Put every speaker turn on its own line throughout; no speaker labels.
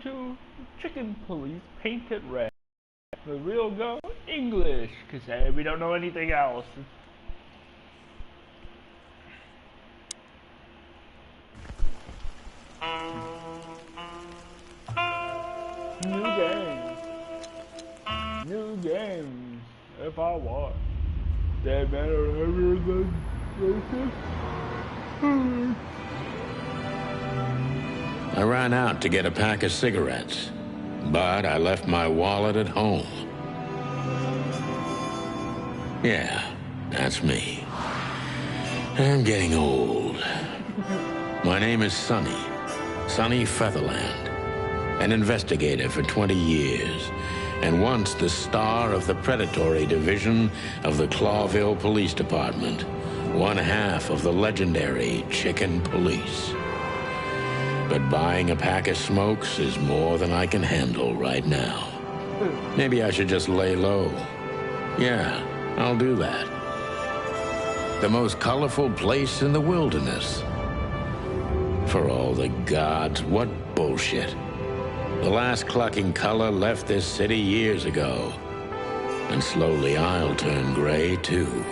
to Chicken Police Painted Red. The real go English, because we don't know anything else. New games. New games. If I want. Dead man or everything.
I ran out to get a pack of cigarettes, but I left my wallet at home. Yeah, that's me. I'm getting old. My name is Sonny. Sonny Featherland. An investigator for 20 years, and once the star of the predatory division of the Clawville Police Department, one half of the legendary Chicken Police. But buying a pack of smokes is more than I can handle right now. Maybe I should just lay low. Yeah, I'll do that. The most colorful place in the wilderness. For all the gods, what bullshit. The last clucking color left this city years ago. And slowly I'll turn gray, too.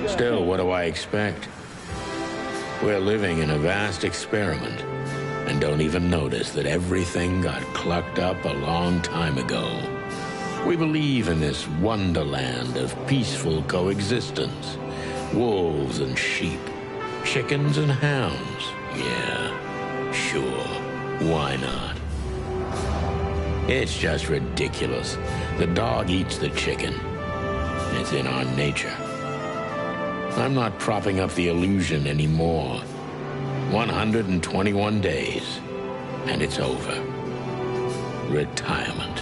Still, what do I expect? We're living in a vast experiment, and don't even notice that everything got clucked up a long time ago. We believe in this wonderland of peaceful coexistence. Wolves and sheep, chickens and hounds. Yeah, sure, why not? It's just ridiculous. The dog eats the chicken. It's in our nature. I'm not propping up the illusion anymore. 121 days, and it's over. Retirement.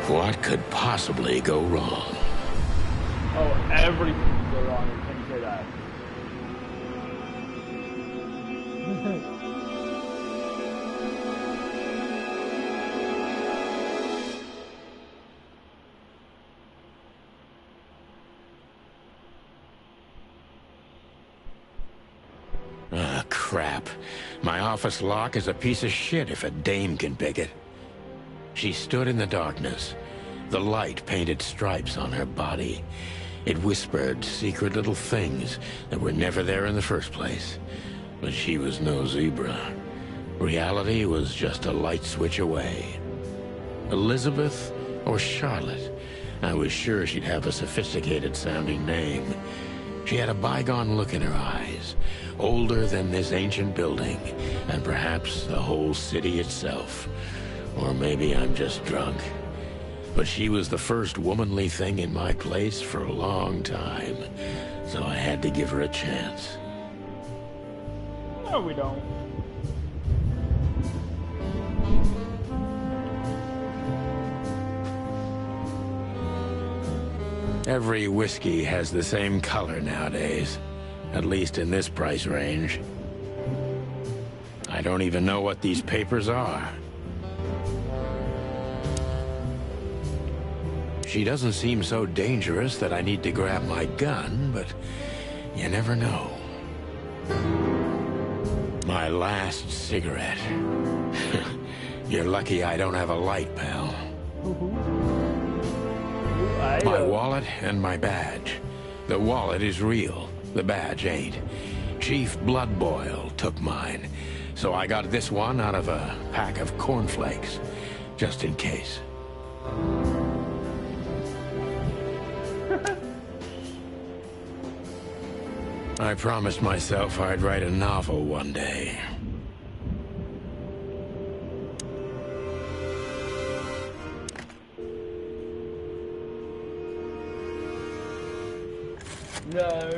What could possibly go wrong?
Oh, everything could go wrong. Can you say that?
Ah, crap. My office lock is a piece of shit if a dame can pick it. She stood in the darkness. The light painted stripes on her body. It whispered secret little things that were never there in the first place. But she was no zebra. Reality was just a light switch away. Elizabeth or Charlotte? I was sure she'd have a sophisticated-sounding name. She had a bygone look in her eyes, older than this ancient building, and perhaps the whole city itself. Or maybe I'm just drunk. But she was the first womanly thing in my place for a long time, so I had to give her a chance.
No, we don't.
Every whiskey has the same color nowadays, at least in this price range. I don't even know what these papers are. She doesn't seem so dangerous that I need to grab my gun, but you never know. My last cigarette. You're lucky I don't have a light, pal. My wallet and my badge. The wallet is real. The badge ain't. Chief Bloodboil took mine, so I got this one out of a pack of cornflakes, just in case. I promised myself I'd write a novel one day.
No.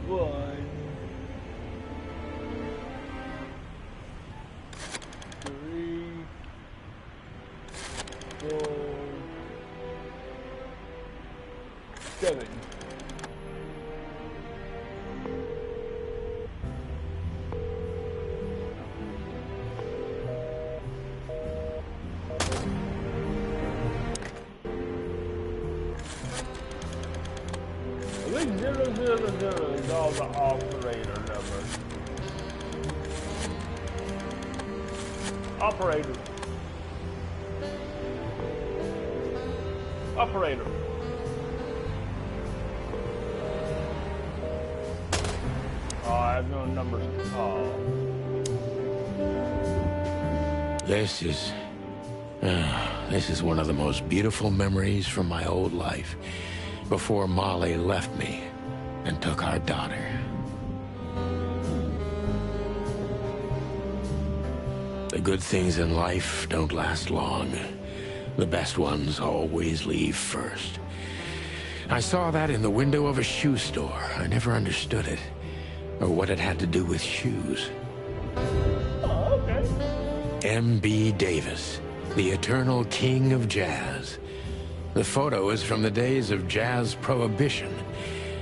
One. 3, 4, 7. 000 is all the operator numbers. Operator. Operator. Oh, I have no numbers to call.
This is one of the most beautiful memories from my old life, before Molly left me and took our daughter. The good things in life don't last long. The best ones always leave first. I saw that in the window of a shoe store. I never understood it, or what it had to do with shoes.
Oh, okay.
M.B. Davis, the eternal king of jazz. The photo is from the days of jazz prohibition.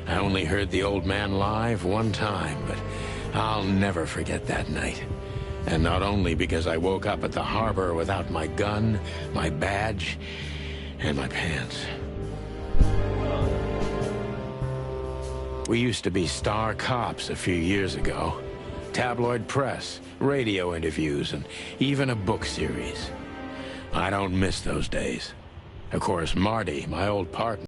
I only heard the old man live one time, but I'll never forget that night. And not only because I woke up at the harbor without my gun, my badge, and my pants. We used to be star cops a few years ago. Tabloid press, radio interviews, and even a book series. I don't miss those days. Of course, Marty, my old partner,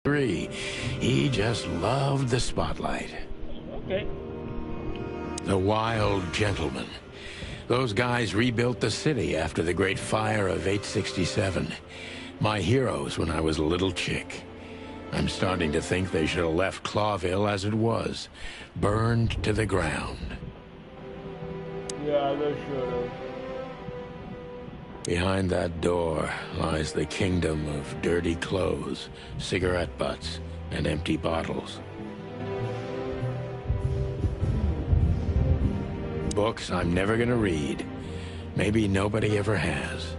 he just loved the spotlight.
Okay.
The Wild Gentleman. Those guys rebuilt the city after the Great Fire of 867. My heroes when I was a little chick. I'm starting to think they should have left Clawville as it was, burned to the ground.
Yeah, they should have.
Behind that door lies the kingdom of dirty clothes, cigarette butts, and empty bottles. Books I'm never gonna read. Maybe nobody ever has.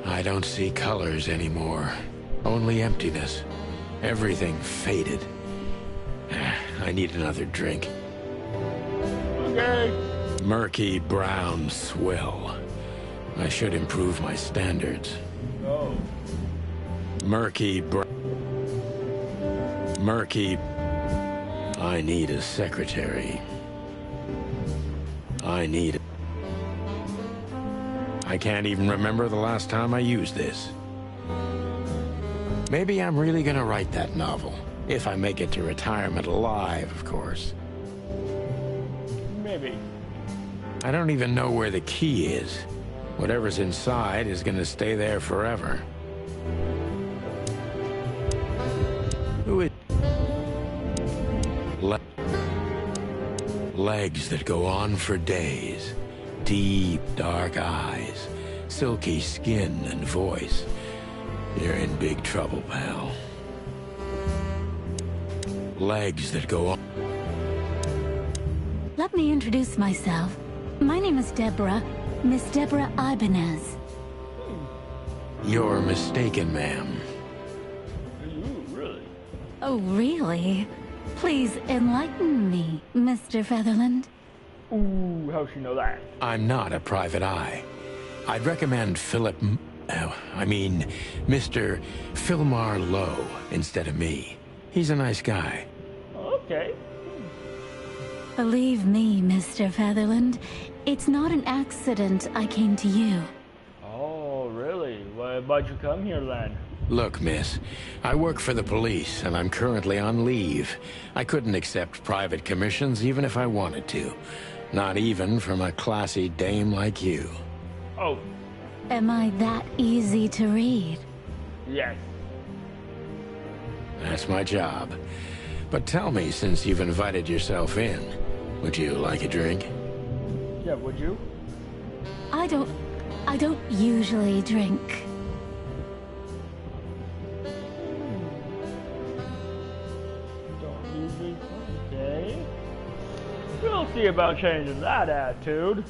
I don't see colors anymore. Only emptiness. Everything faded. I need another drink.
Okay.
Murky brown swill. I should improve my standards.
Oh.
Murky. I need a secretary. I can't even remember the last time I used this. Maybe I'm really gonna write that novel. If I make it to retirement alive, of course.
Maybe.
I don't even know where the key is. Whatever's inside is gonna stay there forever. Who is... Legs that go on for days. Deep, dark eyes. Silky skin and voice. You're in big trouble, pal. Legs that go on...
Let me introduce myself. My name is Deborah. Miss Deborah Ibanez.
You're mistaken, ma'am.
Ooh, really?
Oh, really? Please enlighten me, Mr. Featherland.
Ooh, how'd she know that?
I'm not a private eye. I'd recommend Mr. Philmar Lowe instead of me. He's a nice guy.
Okay.
Believe me, Mr. Featherland, it's not an accident I came to you.
Oh, really? Why'd you come here then?
Look, miss, I work for the police, and I'm currently on leave. I couldn't accept private commissions even if I wanted to. Not even from a classy dame like you.
Oh.
Am I that easy to read?
Yes.
That's my job. But tell me, since you've invited yourself in, would you like a drink?
Yeah, would you?
I don't usually drink.
Okay. We'll see about changing that attitude.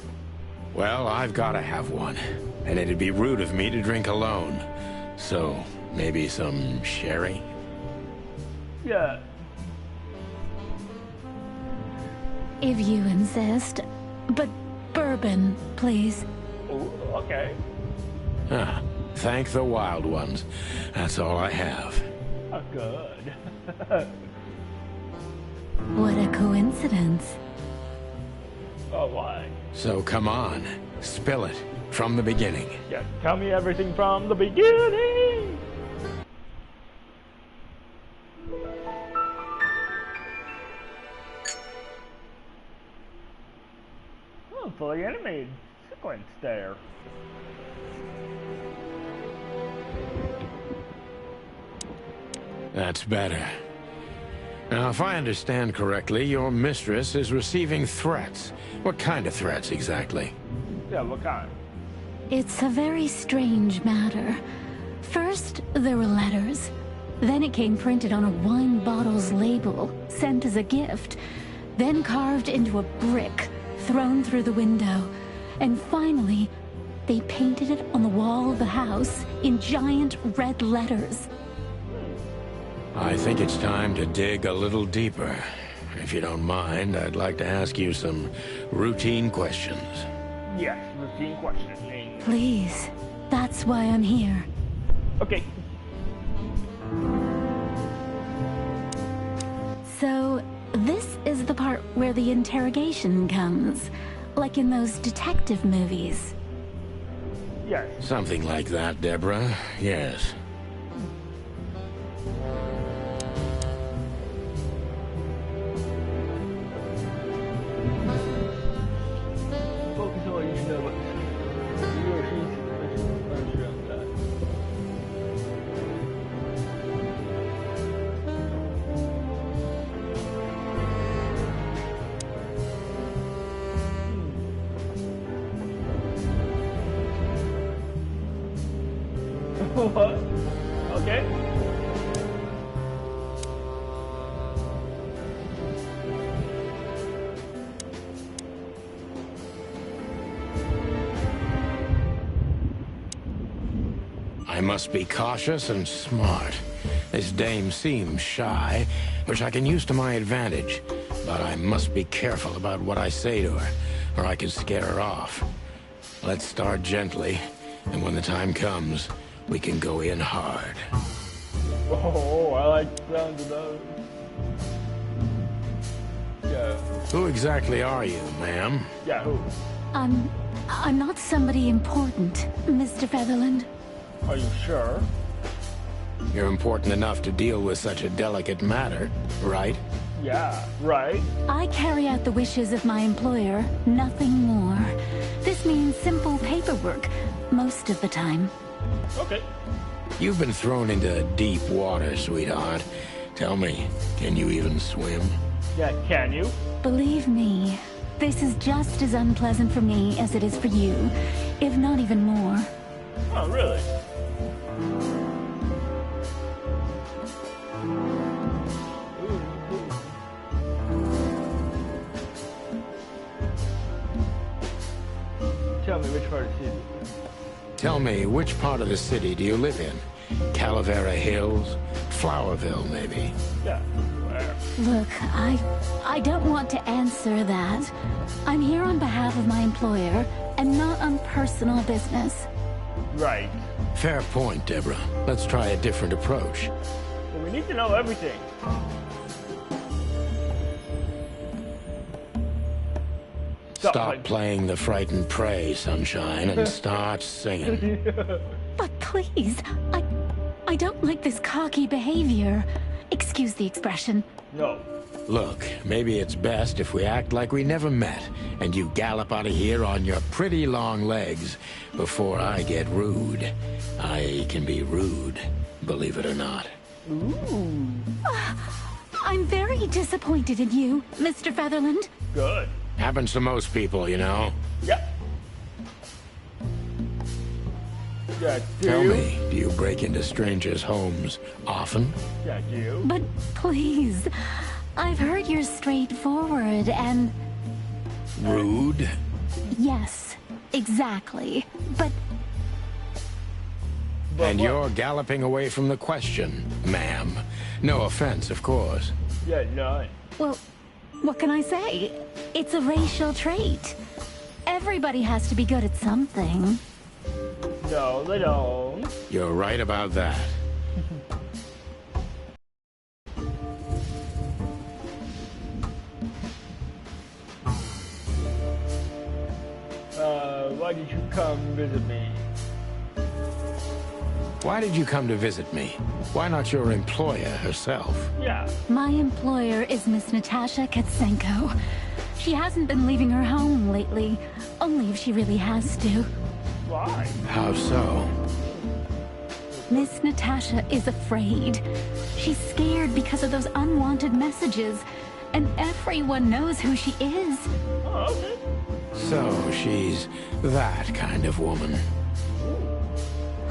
Well, I've got to have one. And it'd be rude of me to drink alone. So, maybe some sherry?
Yeah.
If you insist. But bourbon, please.
Ooh, okay.
Ah, thank the wild ones. That's all I have.
Oh, good.
What a coincidence.
Oh, why?
So come on, spill it from the beginning.
Yeah, tell me everything from the beginning. Oh, fully animated sequence there.
That's better. Now, if I understand correctly, your mistress is receiving threats. What kind of threats, exactly?
Yeah, what kind?
It's a very strange matter. First, there were letters. Then it came printed on a wine bottle's label, sent as a gift. Then carved into a brick, thrown through the window. And finally, they painted it on the wall of the house in giant red letters.
I think it's time to dig a little deeper. If you don't mind, I'd like to ask you some routine questions.
Yes, routine questioning.
Please, that's why I'm here.
Okay.
So, this is the part where the interrogation comes, like in those detective movies.
Yes.
Something like that, Deborah. Yes.
Focus on what you know, but you or she's sure of that. What? Okay.
I must be cautious and smart. This dame seems shy, which I can use to my advantage. But I must be careful about what I say to her, or I could scare her off. Let's start gently, and when the time comes, we can go in hard.
Oh, I like the sound of those. Yeah.
Who exactly are you, ma'am?
Yeah, who?
I'm not somebody important, Mr. Featherland.
Are you sure?
You're important enough to deal with such a delicate matter, right?
Yeah, right.
I carry out the wishes of my employer, nothing more. This means simple paperwork, most of the time.
Okay.
You've been thrown into deep water, sweetheart. Tell me, can you even swim?
Yeah, can you?
Believe me, this is just as unpleasant for me as it is for you, if not even more.
Oh, really? Tell me which part of the city.
Tell me, which part of the city do you live in? Calavera Hills? Flowerville, maybe?
Yeah, where?
Look, I don't want to answer that. I'm here on behalf of my employer, and not on personal business.
Right.
Fair point, Deborah. Let's try a different approach.
Well, we need to know everything.
Stop playing the frightened prey, Sunshine, and start singing.
But please, I don't like this cocky behavior. Excuse the expression.
No.
Look, maybe it's best if we act like we never met, and you gallop out of here on your pretty long legs before I get rude. I can be rude, believe it or not.
Ooh.
I'm very disappointed in you, Mr. Featherland.
Good.
Happens to most people, you know.
Yeah. Yeah,
Tell me, do you break into strangers' homes often?
Yeah, do you?
But please, I've heard you're straightforward and...
Rude?
Yes, exactly. But
And
what?
you're galloping away from the question, ma'am. No offense, of course.
Yeah, none.
well, what can I say? It's a racial trait. Everybody has to be good at something.
No, they don't.
You're right about that.
Why did you come visit me?
Why did you come to visit me? Why not your employer herself?
Yeah.
My employer is Miss Natasha Katsenko. She hasn't been leaving her home lately, only if she really has to.
Why?
How so?
Miss Natasha is afraid. She's scared because of those unwanted messages, and everyone knows who she is.
Oh, okay.
So she's that kind of woman.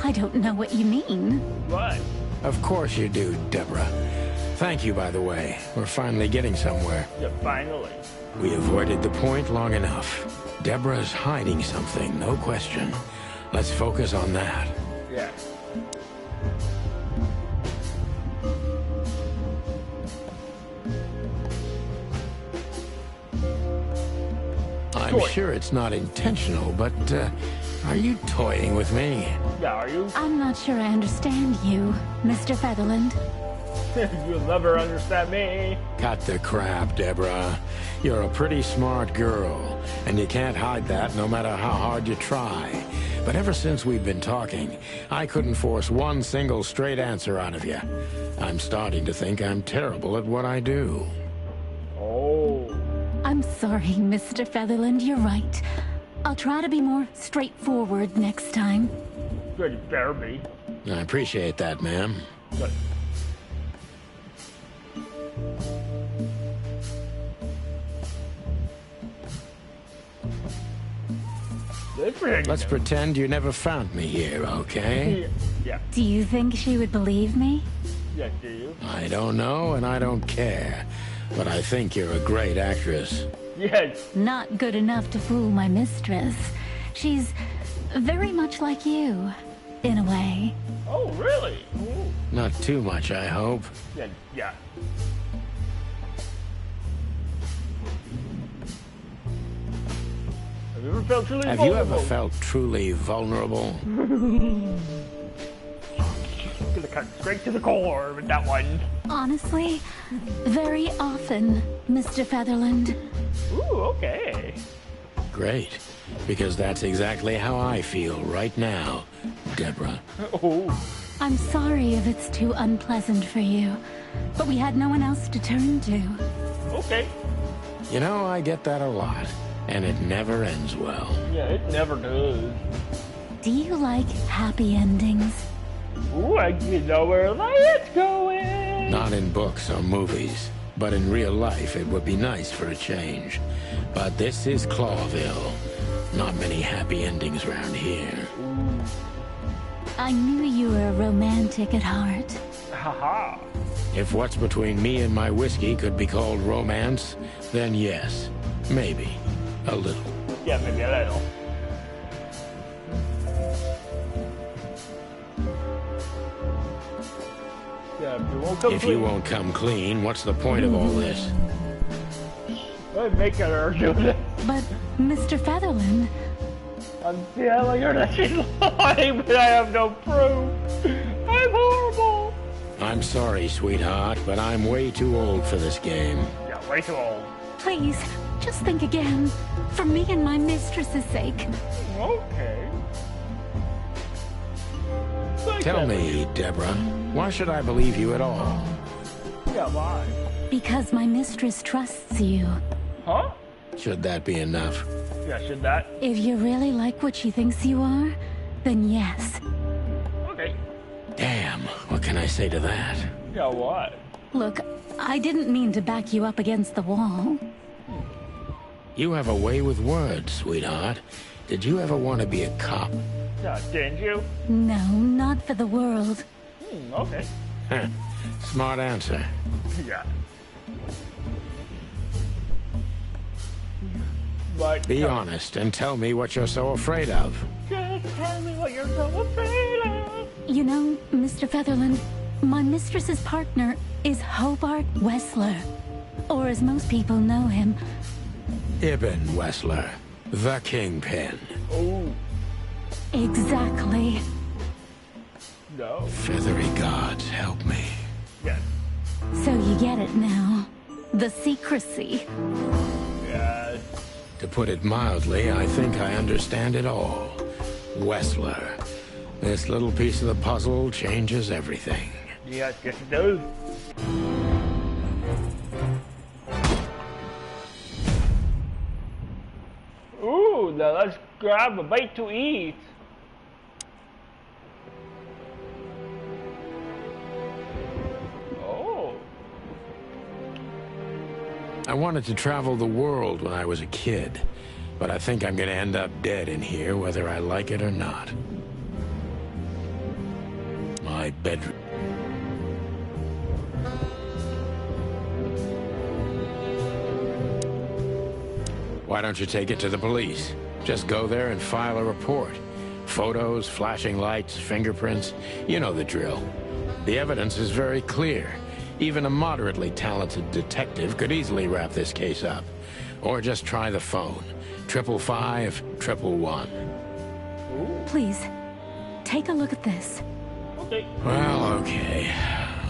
I don't know what you mean.
What?
Of course you do, Deborah. Thank you, by the way. We're finally getting somewhere.
Yeah, finally.
We avoided the point long enough. Deborah's hiding something, no question. Let's focus on that.
Yeah.
I'm sure it's not intentional, but are you toying with me?
Yeah, are you?
I'm not sure I understand you, Mr. Featherland.
You'll never understand me.
Cut the crap, Deborah. You're a pretty smart girl, and you can't hide that no matter how hard you try. But ever since we've been talking, I couldn't force one single straight answer out of you. I'm starting to think I'm terrible at what I do.
Oh.
I'm sorry, Mr. Featherland, you're right. I'll try to be more straightforward next time.
Good, you better be.
I appreciate that, ma'am.
Good.
Let's pretend you never found me here, okay?
Yeah.
Do you think she would believe me?
Yeah, do you?
I don't know, and I don't care. But I think you're a great actress.
Yes.
Not good enough to fool my mistress. She's very much like you, in a way.
Oh, really? Ooh.
Not too much, I hope.
Yeah, yeah. Have you ever felt truly
Have
vulnerable?
you ever felt truly vulnerable?
Gonna cut straight to the core with that one.
Honestly, very often, Mr. Featherland.
Ooh, okay.
Great, because that's exactly how I feel right now, Deborah.
Oh.
I'm sorry if it's too unpleasant for you, but we had no one else to turn to.
Okay.
You know, I get that a lot, and it never ends well.
Yeah, it never does.
Do you like happy endings?
Ooh, I know where that's going.
Not in books or movies, but in real life it would be nice for a change. But this is Clawville. Not many happy endings around here.
I knew you were romantic at heart.
Haha.
If what's between me and my whiskey could be called romance, then yes, maybe. A little.
Yeah, maybe a little. Yeah,
if you won't come clean, what's the point of all this?
I'm making her do this.
But, Mr. Featherland...
I'm telling her that she's lying, but I have no proof. I'm horrible.
I'm sorry, sweetheart, but I'm way too old for this game.
Yeah, way too old.
Please, just think again. For me and my mistress's sake.
Okay.
Tell me, Deborah, why should I believe you at all?
Yeah, why?
Because my mistress trusts you.
Huh?
Should that be enough?
Yeah, should that?
If you really like what she thinks you are, then yes.
Okay.
Damn, what can I say to that?
Yeah, what?
Look, I didn't mean to back you up against the wall.
You have a way with words, sweetheart. Did you ever want to be a cop?
Yeah, didn't you?
No, not for the world.
Okay.
Smart answer.
Yeah. But
Be honest and tell me what you're so afraid of.
just tell me what you're so afraid of.
You know, Mr. Featherland, my mistress's partner is Hobart Wessler. Or as most people know him...
Ibn Wessler, the Kingpin.
Oh,
Exactly.
no.
Feathery gods, help me.
Yes.
So you get it now. the secrecy.
Yes.
To put it mildly, I think I understand it all. Wessler. This little piece of the puzzle changes everything.
Yes, yes it does. Ooh, now let's grab a bite to eat. Oh.
I wanted to travel the world when I was a kid, but I think I'm gonna end up dead in here whether I like it or not. My bedroom. Why don't you take it to the police? Just go there and file a report. Photos, flashing lights, fingerprints, you know the drill. The evidence is very clear. Even a moderately talented detective could easily wrap this case up. Or just try the phone. 555-111.
Please, take a look at this.
Okay.
Well, okay.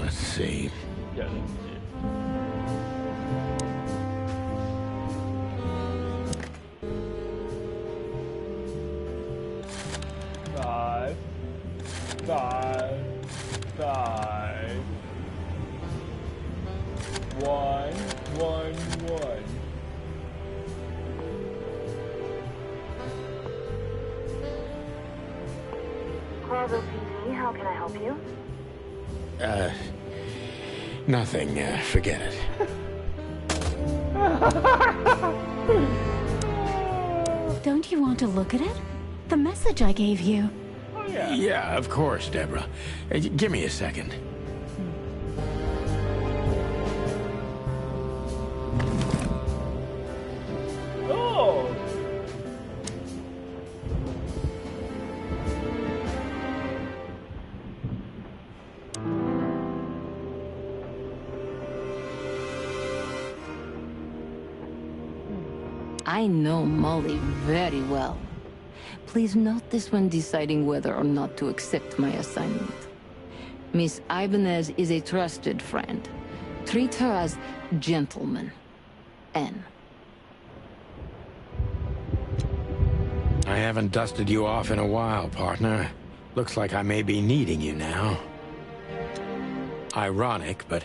Let's see.
Yeah, let's see. 5, 5, 5, 1, 1, 1.
Bravo PD, how can I help you?
Nothing. Forget it.
Don't you want to look at it? The message I gave you.
Oh yeah.
Yeah, of course, Deborah. Give me a second.
Oh.
I know Molly very well. Please note this when deciding whether or not to accept my assignment. Miss Ibanez is a trusted friend. Treat her as gentleman. N.
I haven't dusted you off in a while, partner. Looks like I may be needing you now. Ironic, but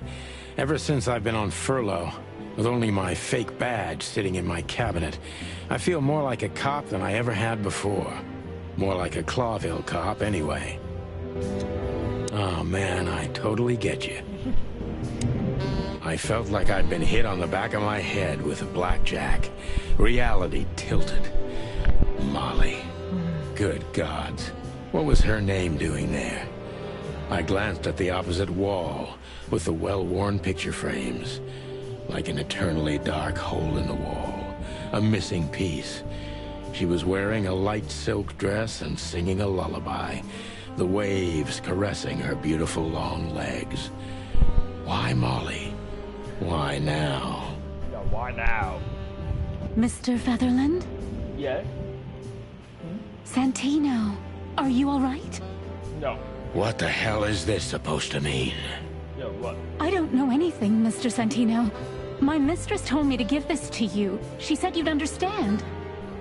ever since I've been on furlough, with only my fake badge sitting in my cabinet, I feel more like a cop than I ever had before. More like a Clawville cop, anyway. Oh man, I totally get you. I felt like I'd been hit on the back of my head with a blackjack. Reality tilted. Molly. Good gods. What was her name doing there? I glanced at the opposite wall, with the well-worn picture frames. Like an eternally dark hole in the wall. A missing piece. She was wearing a light silk dress and singing a lullaby. The waves caressing her beautiful long legs. Why Molly? Why now?
Yeah, why now?
Mr. Featherland?
Yes?
Santino, are you all right?
No.
What the hell is this supposed to mean?
Yeah, what?
I don't know anything, Mr. Santino. My mistress told me to give this to you. She said you'd understand.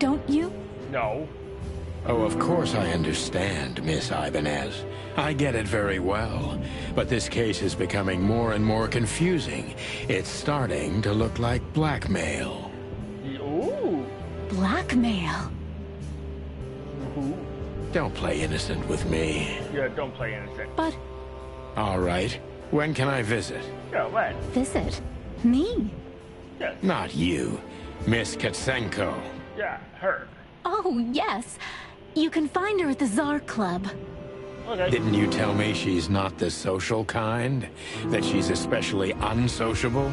Don't you?
No.
Oh, of course I understand, Miss Ibanez. I get it very well. But this case is becoming more and more confusing. It's starting to look like blackmail.
Ooh.
Blackmail.
Ooh.
Don't play innocent with me.
Yeah, don't play innocent.
But
All right. When can I visit?
Yeah, when?
visit me?
Yes.
Not you. Miss Katsenko.
Yeah, her.
Oh, yes. You can find her at the Tsar Club.
Okay.
Didn't you tell me she's not the social kind? That she's especially unsociable?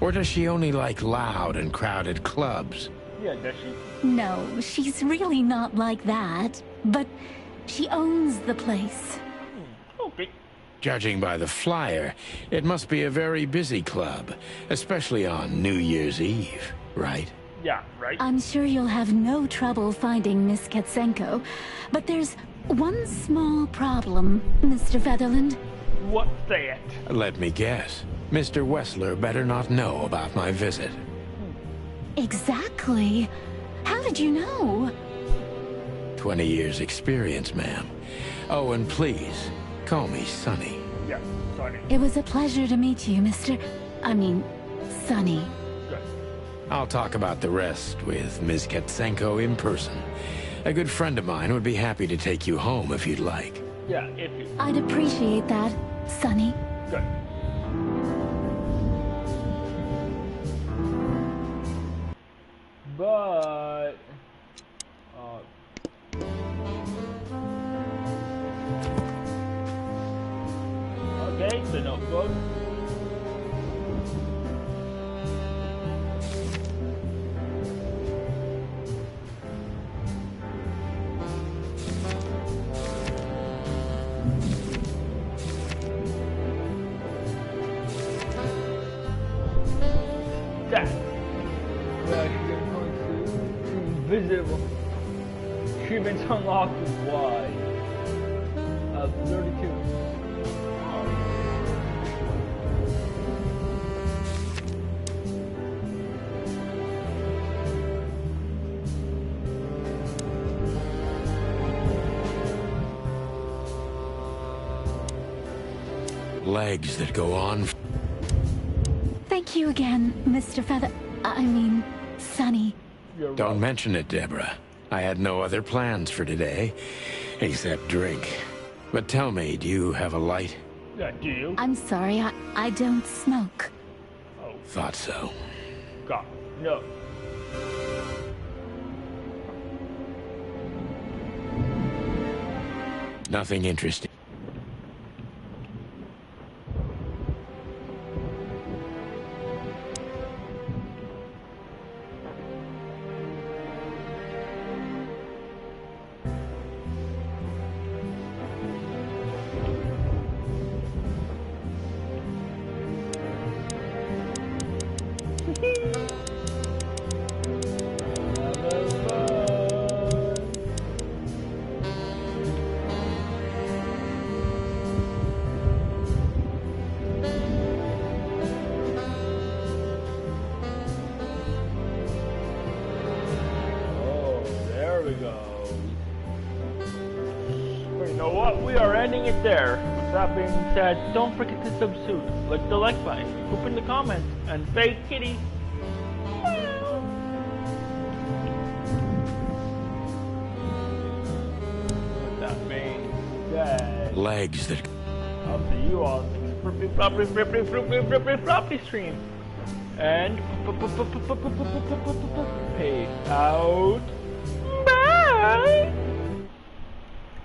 Or does she only like loud and crowded clubs?
Yeah, does she?
No, she's really not like that. But she owns the place.
Okay.
Judging by the flyer, it must be a very busy club, especially on New Year's Eve, right?
Yeah, right?
I'm sure you'll have no trouble finding Miss Katsenko. But there's one small problem, Mr. Featherland.
What's that?
Let me guess. Mr. Wessler better not know about my visit.
Exactly. How did you know?
20 years experience, ma'am. Oh, and please, call me Sonny.
Yeah, Sonny.
It was a pleasure to meet you, Sonny.
Good.
I'll talk about the rest with Ms. Katsenko in person. A good friend of mine would be happy to take you home if you'd like.
Yeah, if you...
I'd appreciate that, Sonny.
Good. But... okay, the notebook. That. Invisible. Treatments unlocked is wide. 32.
Legs that go on.
Thank you again, Sonny.
Don't mention it, Deborah. I had no other plans for today, except drink. But tell me, do you have a light?
Yeah, do you?
I'm sorry, I don't smoke.
Oh,
Thought so.
God, no.
Nothing interesting.
You know what? We are ending it there. With that being said, don't forget to subsume, click the like button, poop in the comments, and fake kitty. With that being said,
Legs that...
I'll see you all in the floppy stream. And peace out.